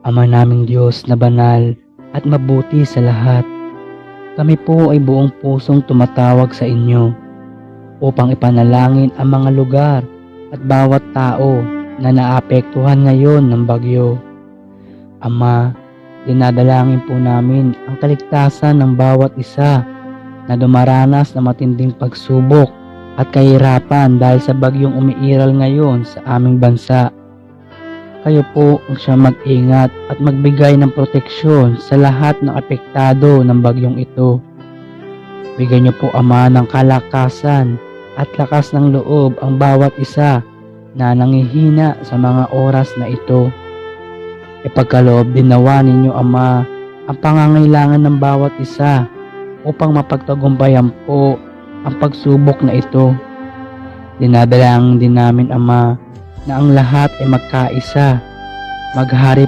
Ama naming Diyos na banal at mabuti sa lahat, kami po ay buong pusong tumatawag sa inyo upang ipanalangin ang mga lugar at bawat tao na naapektuhan ngayon ng bagyo. Ama, dinadalangin po namin ang kaligtasan ng bawat isa na dumaranas ng matinding pagsubok at kahirapan dahil sa bagyong umiiral ngayon sa aming bansa. Kayo po ang siyang mag-ingat at magbigay ng proteksyon sa lahat ng apektado ng bagyong ito. Bigyan niyo po, Ama, ng kalakasan at lakas ng loob ang bawat isa na nangihina sa mga oras na ito. Ipagkaloob din nawa ninyo, Ama, ang pangangailangan ng bawat isa upang mapagtagumpayan po ang pagsubok na ito. Dinadalangin din namin, Ama, na ang lahat ay magkaisa, maghari